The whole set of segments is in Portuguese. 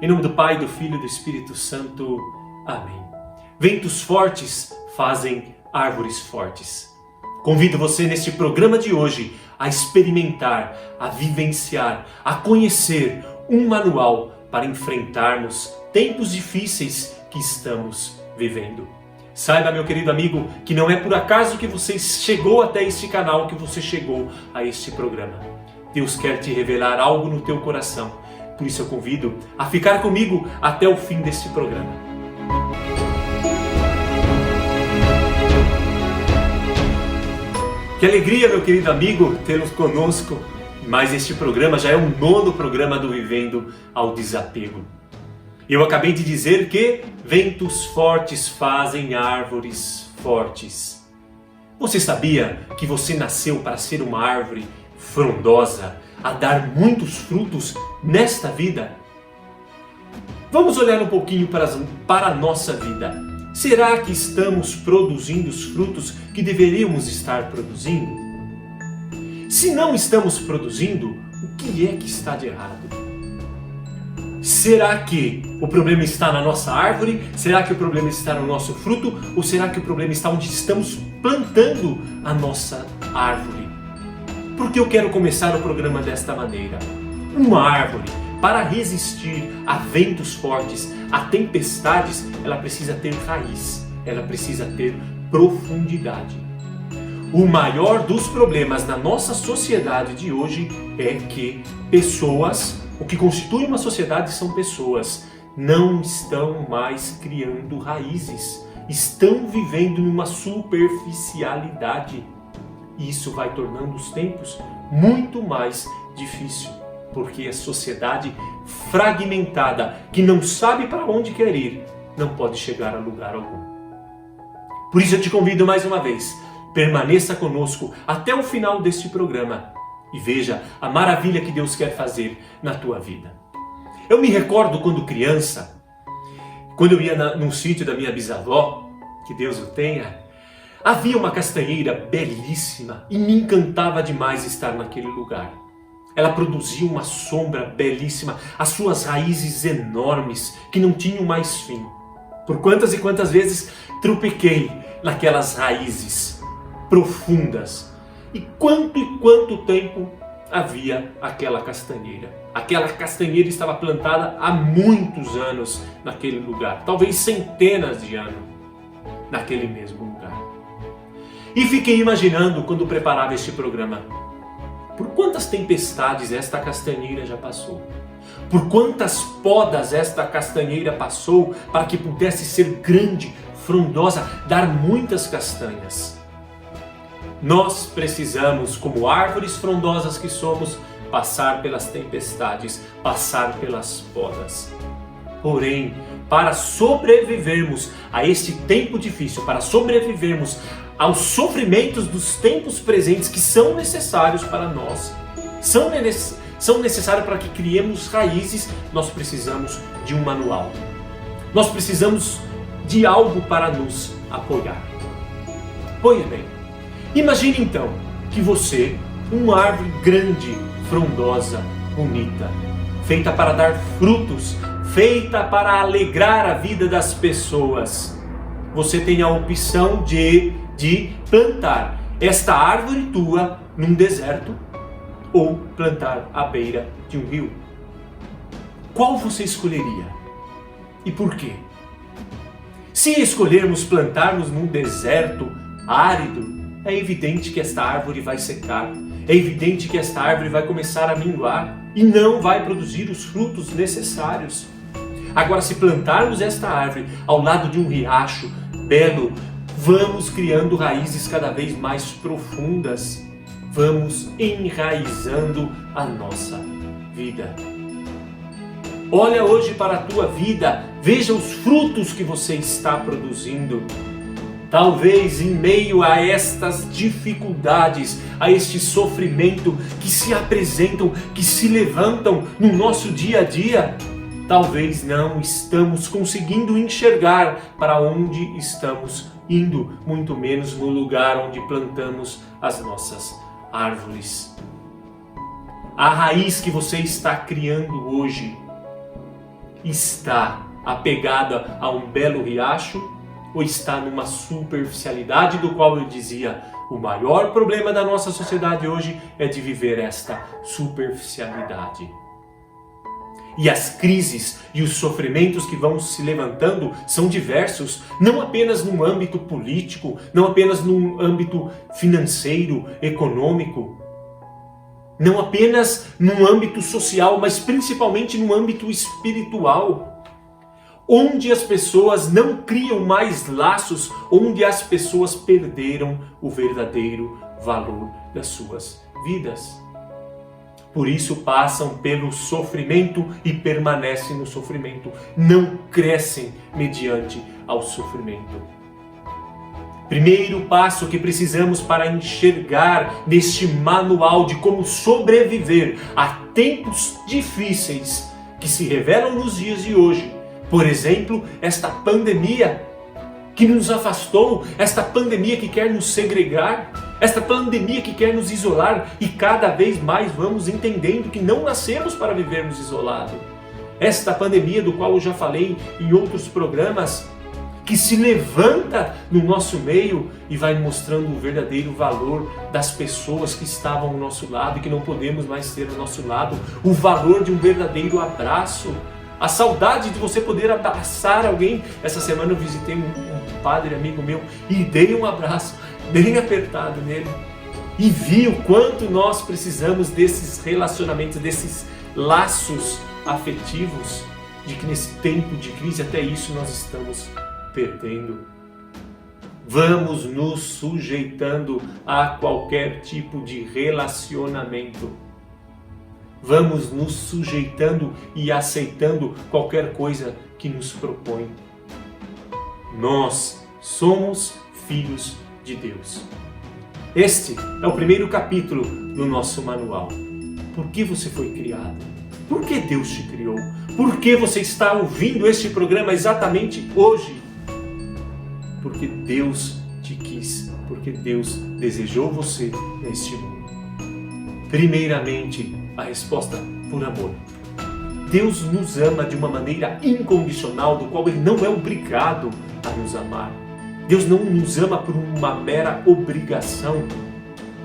Em nome do Pai, do Filho e do Espírito Santo. Amém. Ventos fortes fazem árvores fortes. Convido você neste programa de hoje a experimentar, a vivenciar, a conhecer um manual para enfrentarmos tempos difíceis que estamos vivendo. Saiba, meu querido amigo, que não é por acaso que você chegou até este canal, que você chegou a este programa. Deus quer te revelar algo no teu coração. Por isso eu convido a ficar comigo até o fim deste programa. Que alegria, meu querido amigo, tê-los conosco. Mas este programa já é o 9º programa do Vivendo ao Desapego. Eu acabei de dizer que ventos fortes fazem árvores fortes. Você sabia que você nasceu para ser uma árvore frondosa, a dar muitos frutos nesta vida? Vamos olhar um pouquinho para a nossa vida. Será que estamos produzindo os frutos que deveríamos estar produzindo? Se não estamos produzindo, o que é que está de errado? Será que o problema está na nossa árvore? Será que o problema está no nosso fruto? Ou será que o problema está onde estamos plantando a nossa árvore? Porque eu quero começar o programa desta maneira. Uma árvore, para resistir a ventos fortes, a tempestades, ela precisa ter raiz, ela precisa ter profundidade. O maior dos problemas na nossa sociedade de hoje é que pessoas, o que constitui uma sociedade são pessoas, não estão mais criando raízes, estão vivendo numa superficialidade. E isso vai tornando os tempos muito mais difícil, porque a sociedade fragmentada, que não sabe para onde quer ir, não pode chegar a lugar algum. Por isso eu te convido mais uma vez, permaneça conosco até o final deste programa e veja a maravilha que Deus quer fazer na tua vida. Eu me recordo quando criança, quando eu ia num sítio da minha bisavó, que Deus o tenha, havia uma castanheira belíssima e me encantava demais estar naquele lugar. Ela produzia uma sombra belíssima, as suas raízes enormes que não tinham mais fim. Por quantas e quantas vezes tropequei naquelas raízes profundas. E quanto tempo havia aquela castanheira. Aquela castanheira estava plantada há muitos anos naquele lugar, talvez centenas de anos naquele mesmo lugar. E fiquei imaginando quando preparava este programa, por quantas tempestades esta castanheira já passou? Por quantas podas esta castanheira passou para que pudesse ser grande, frondosa, dar muitas castanhas? Nós precisamos, como árvores frondosas que somos, passar pelas tempestades, passar pelas podas. Porém, para sobrevivermos a este tempo difícil, para sobrevivermos aos sofrimentos dos tempos presentes que são necessários para nós, são necessários para que criemos raízes, nós precisamos de um manual. Nós precisamos de algo para nos apoiar. Pois bem, imagine então que você, uma árvore grande, frondosa, bonita, feita para dar frutos, feita para alegrar a vida das pessoas, você tem a opção de plantar esta árvore tua num deserto ou plantar à beira de um rio. Qual você escolheria? E por quê? Se escolhermos plantarmos num deserto árido, é evidente que esta árvore vai secar, é evidente que esta árvore vai começar a minguar e não vai produzir os frutos necessários. Agora, se plantarmos esta árvore ao lado de um riacho belo, vamos criando raízes cada vez mais profundas, vamos enraizando a nossa vida. Olha hoje para a tua vida, veja os frutos que você está produzindo. Talvez em meio a estas dificuldades, a este sofrimento que se apresentam, que se levantam no nosso dia a dia, talvez não estamos conseguindo enxergar para onde estamos indo, muito menos no lugar onde plantamos as nossas árvores. A raiz que você está criando hoje está apegada a um belo riacho ou está numa superficialidade do qual eu dizia, o maior problema da nossa sociedade hoje é de viver esta superficialidade. E as crises e os sofrimentos que vão se levantando são diversos, não apenas no âmbito político, não apenas no âmbito financeiro, econômico, não apenas no âmbito social, mas principalmente no âmbito espiritual, onde as pessoas não criam mais laços, onde as pessoas perderam o verdadeiro valor das suas vidas. Por isso passam pelo sofrimento e permanecem no sofrimento, não crescem mediante ao sofrimento. Primeiro passo que precisamos para enxergar neste manual de como sobreviver a tempos difíceis que se revelam nos dias de hoje, por exemplo, esta pandemia que nos afastou, esta pandemia que quer nos segregar, esta pandemia que quer nos isolar, e cada vez mais vamos entendendo que não nascemos para vivermos isolados. Esta pandemia do qual eu já falei em outros programas, que se levanta no nosso meio e vai mostrando o verdadeiro valor das pessoas que estavam ao nosso lado e que não podemos mais ter ao nosso lado, o valor de um verdadeiro abraço, a saudade de você poder abraçar alguém. Essa semana eu visitei um padre amigo meu e dei um abraço bem apertado nele e vi o quanto nós precisamos desses relacionamentos, desses laços afetivos, de que nesse tempo de crise até isso nós estamos perdendo. Vamos nos sujeitando a qualquer tipo de relacionamento. Vamos nos sujeitando e aceitando qualquer coisa que nos propõe. Nós somos filhos de Deus. Este é o primeiro capítulo do nosso manual. Por que você foi criado? Por que Deus te criou? Por que você está ouvindo este programa exatamente hoje? Porque Deus te quis, porque Deus desejou você neste mundo. Primeiramente, a resposta por amor. Deus nos ama de uma maneira incondicional, do qual Ele não é obrigado a nos amar. Deus não nos ama por uma mera obrigação.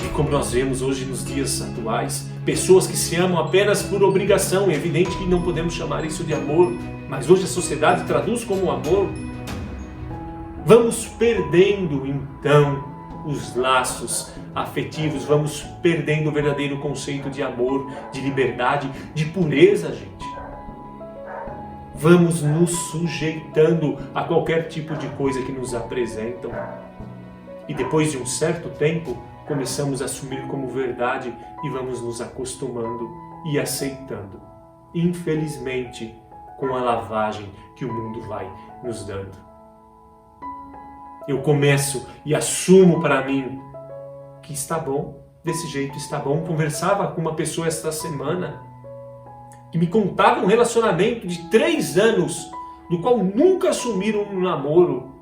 E como nós vemos hoje nos dias atuais, pessoas que se amam apenas por obrigação. É evidente que não podemos chamar isso de amor, mas hoje a sociedade traduz como amor. Vamos perdendo então os laços afetivos, vamos perdendo o verdadeiro conceito de amor, de liberdade, de pureza, gente. Vamos nos sujeitando a qualquer tipo de coisa que nos apresentam. E depois de um certo tempo, começamos a assumir como verdade e vamos nos acostumando e aceitando. Infelizmente, com a lavagem que o mundo vai nos dando. Eu começo e assumo para mim que está bom, desse jeito está bom. Conversava com uma pessoa esta semana que me contava um relacionamento de 3 anos, do qual nunca assumiram um namoro,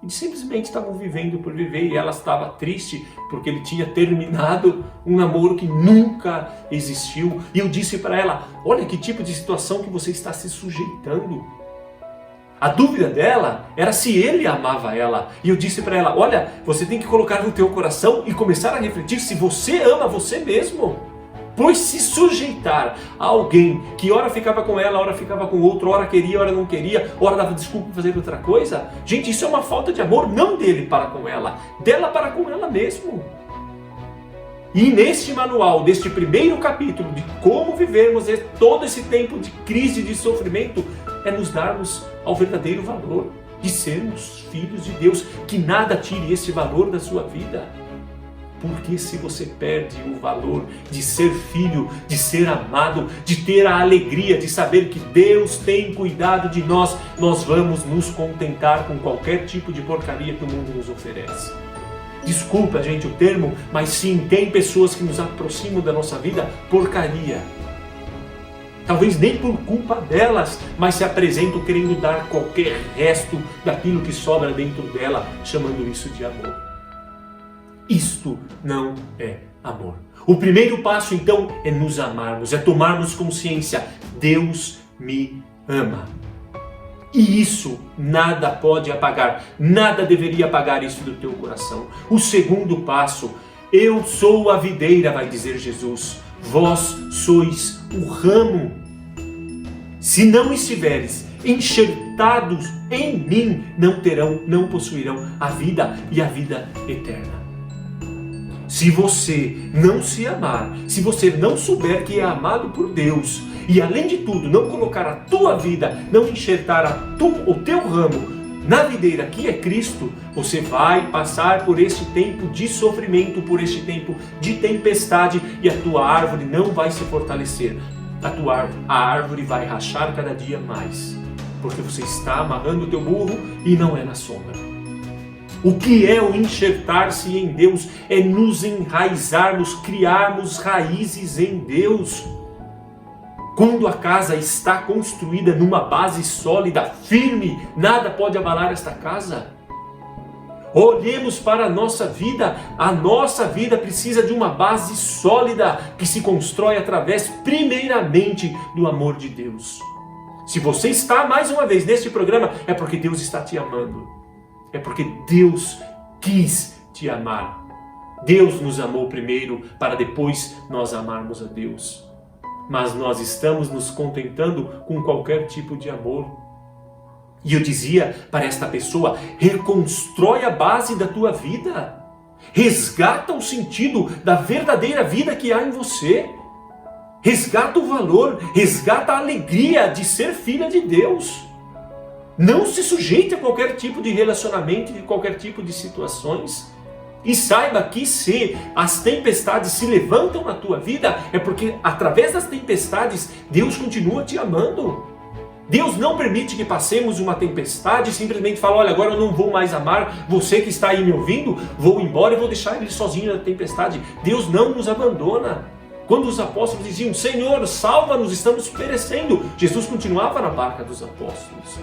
e simplesmente estavam vivendo por viver, e ela estava triste porque ele tinha terminado um namoro que nunca existiu. E eu disse para ela, olha que tipo de situação que você está se sujeitando. A dúvida dela era se ele amava ela. E eu disse para ela, olha, você tem que colocar no teu coração e começar a refletir se você ama você mesmo. Pois se sujeitar a alguém que ora ficava com ela, ora ficava com outro, ora queria, ora não queria, ora dava desculpa para fazer outra coisa, gente, isso é uma falta de amor, não dele para com ela, dela para com ela mesmo. E neste manual, deste primeiro capítulo de como vivermos todo esse tempo de crise, de sofrimento, é nos darmos ao verdadeiro valor de sermos filhos de Deus, que nada tire esse valor da sua vida. Porque se você perde o valor de ser filho, de ser amado, de ter a alegria de saber que Deus tem cuidado de nós, nós vamos nos contentar com qualquer tipo de porcaria que o mundo nos oferece. Desculpa, gente, o termo, mas sim, tem pessoas que nos aproximam da nossa vida porcaria. Talvez nem por culpa delas, mas se apresentam querendo dar qualquer resto daquilo que sobra dentro dela, chamando isso de amor. Isto não é amor. O primeiro passo, então, é nos amarmos, é tomarmos consciência. Deus me ama. E isso nada pode apagar, nada deveria apagar isso do teu coração. O segundo passo, eu sou a videira, vai dizer Jesus, vós sois o ramo. Se não estiveres enxertados em mim, não possuirão a vida e a vida eterna. Se você não se amar, se você não souber que é amado por Deus, e além de tudo, não colocar a tua vida, não enxertar o teu ramo na videira que é Cristo, você vai passar por este tempo de sofrimento, por este tempo de tempestade, e a tua árvore não vai se fortalecer. A árvore vai rachar cada dia mais, porque você está amarrando o teu burro e não é na sombra. O que é o enxertar-se em Deus? É nos enraizarmos, criarmos raízes em Deus. Quando a casa está construída numa base sólida, firme, nada pode abalar esta casa. Olhemos para a nossa vida precisa de uma base sólida que se constrói através, primeiramente, do amor de Deus. Se você está mais uma vez neste programa, é porque Deus está te amando. É porque Deus quis te amar. Deus nos amou primeiro para depois nós amarmos a Deus. Mas nós estamos nos contentando com qualquer tipo de amor. E eu dizia para esta pessoa, reconstrói a base da tua vida. Resgata o sentido da verdadeira vida que há em você. Resgata o valor, resgata a alegria de ser filha de Deus. Não se sujeite a qualquer tipo de relacionamento, de qualquer tipo de situações. E saiba que se as tempestades se levantam na tua vida, é porque através das tempestades, Deus continua te amando. Deus não permite que passemos uma tempestade e simplesmente fala, olha, agora eu não vou mais amar você que está aí me ouvindo, vou embora e vou deixar ele sozinho na tempestade. Deus não nos abandona. Quando os apóstolos diziam, Senhor, salva-nos, estamos perecendo, Jesus continuava na barca dos apóstolos.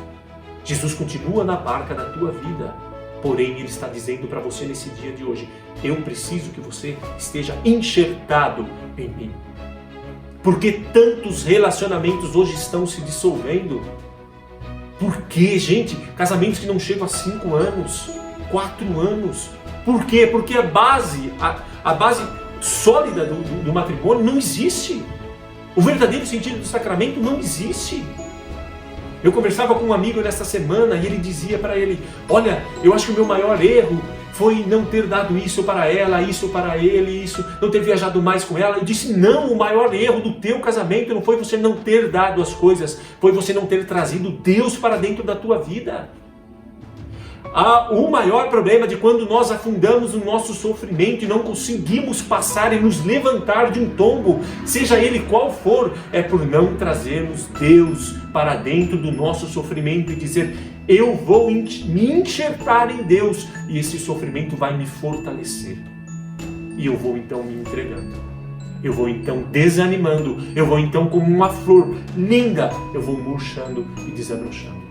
Jesus continua na barca da tua vida, porém Ele está dizendo para você nesse dia de hoje, eu preciso que você esteja enxertado em mim. Por que tantos relacionamentos hoje estão se dissolvendo? Por que, gente? Casamentos que não chegam a 5 anos, 4 anos. Por quê? Porque a base sólida do matrimônio não existe. O verdadeiro sentido do sacramento não existe. Eu conversava com um amigo nesta semana e ele dizia para ele, olha, eu acho que o meu maior erro foi não ter dado isso para ela, isso para ele, isso, não ter viajado mais com ela. Eu disse, não, o maior erro do teu casamento não foi você não ter dado as coisas, foi você não ter trazido Deus para dentro da tua vida. O maior problema de quando nós afundamos no nosso sofrimento e não conseguimos passar e nos levantar de um tombo, seja ele qual for, é por não trazermos Deus para dentro do nosso sofrimento e dizer, eu vou me enxertar em Deus e esse sofrimento vai me fortalecer. E eu vou então me entregando. Eu vou então desanimando. Eu vou então como uma flor linda, eu vou murchando e desabrochando.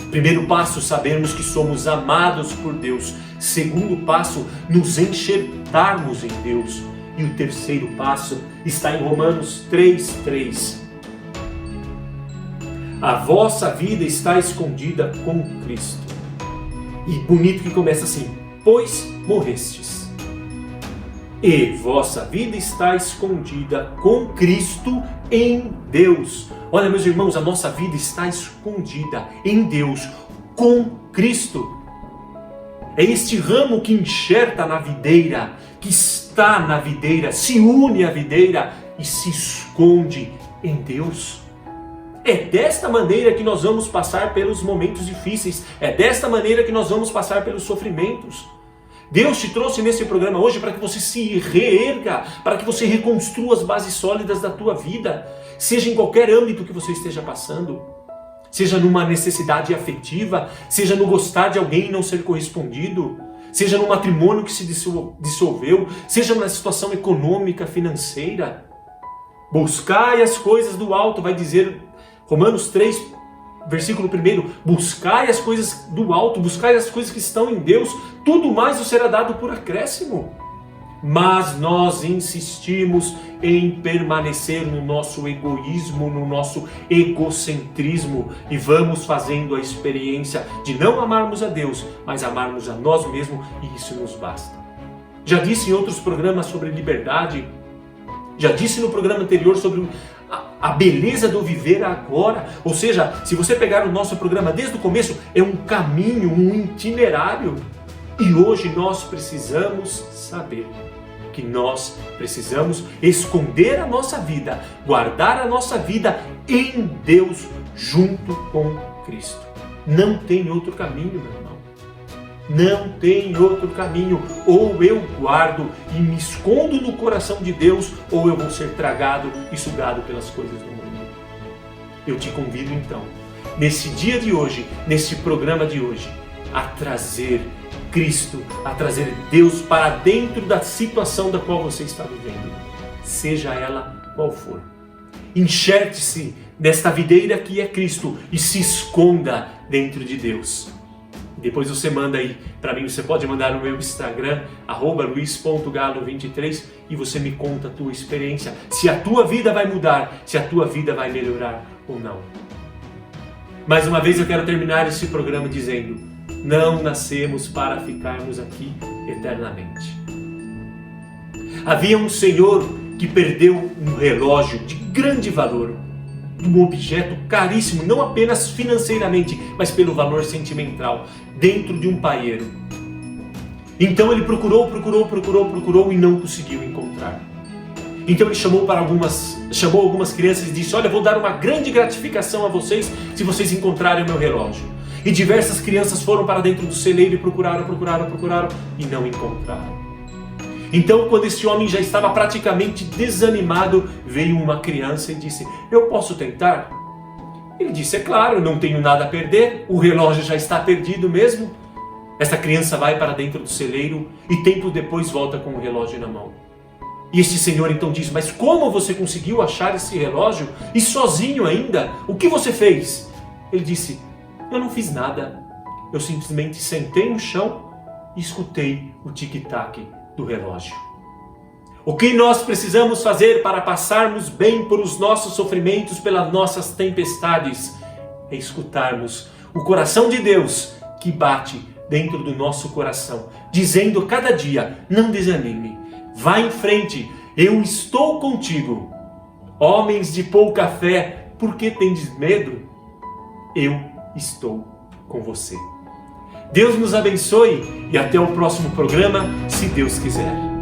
Primeiro passo, sabermos que somos amados por Deus. Segundo passo, nos enxertarmos em Deus. E o terceiro passo está em Romanos 3:3. A vossa vida está escondida com Cristo. E bonito que começa assim, pois morrestes. E vossa vida está escondida com Cristo em Deus. Olha, meus irmãos, a nossa vida está escondida em Deus, com Cristo. É este ramo que enxerta na videira, que está na videira, se une à videira e se esconde em Deus. É desta maneira que nós vamos passar pelos momentos difíceis, é desta maneira que nós vamos passar pelos sofrimentos. Deus te trouxe nesse programa hoje para que você se reerga, para que você reconstrua as bases sólidas da tua vida, seja em qualquer âmbito que você esteja passando, seja numa necessidade afetiva, seja no gostar de alguém e não ser correspondido, seja no matrimônio que se dissolveu, seja na situação econômica, financeira. Buscai as coisas do alto, vai dizer Romanos 3, versículo 1, buscai as coisas do alto, buscai as coisas que estão em Deus, tudo mais vos será dado por acréscimo. mas nós insistimos em permanecer no nosso egoísmo, no nosso egocentrismo e vamos fazendo a experiência de não amarmos a Deus, mas amarmos a nós mesmos e isso nos basta. Já disse em outros programas sobre liberdade, já disse no programa anterior sobre a beleza do viver agora, ou seja, se você pegar o nosso programa desde o começo, é um caminho, um itinerário e hoje nós precisamos saber que nós precisamos esconder a nossa vida, guardar a nossa vida em Deus junto com Cristo. Não tem outro caminho, meu irmão. Não tem outro caminho. Ou eu guardo e me escondo no coração de Deus, ou eu vou ser tragado e sugado pelas coisas do mundo. Eu te convido então, nesse dia de hoje, nesse programa de hoje, a trazer Cristo, a trazer Deus para dentro da situação da qual você está vivendo, seja ela qual for. Enxerte-se nesta videira que é Cristo e se esconda dentro de Deus. Depois você manda aí para mim, você pode mandar no meu Instagram, @luis.galo23 e você me conta a tua experiência, se a tua vida vai mudar, se a tua vida vai melhorar ou não. Mais uma vez eu quero terminar esse programa dizendo: não nascemos para ficarmos aqui eternamente. Havia um senhor que perdeu um relógio de grande valor, um objeto caríssimo, não apenas financeiramente, mas pelo valor sentimental, dentro de um paeiro. Então ele procurou e não conseguiu encontrar. Então ele chamou algumas crianças e disse: olha, vou dar uma grande gratificação a vocês se vocês encontrarem o meu relógio. E diversas crianças foram para dentro do celeiro e procuraram e não encontraram. Então, quando esse homem já estava praticamente desanimado, veio uma criança e disse: eu posso tentar? Ele disse: é claro, eu não tenho nada a perder, o relógio já está perdido mesmo. Essa criança vai para dentro do celeiro e tempo depois volta com o relógio na mão. E este senhor então diz: mas como você conseguiu achar esse relógio? E sozinho ainda? O que você fez? Ele disse: eu não fiz nada, eu simplesmente sentei no chão e escutei o tic-tac do relógio. O que nós precisamos fazer para passarmos bem por os nossos sofrimentos, pelas nossas tempestades, é escutarmos o coração de Deus que bate dentro do nosso coração, dizendo cada dia: não desanime, vá em frente, eu estou contigo. Homens de pouca fé, por que tendes medo? Eu estou com você. Deus nos abençoe e até o próximo programa, se Deus quiser.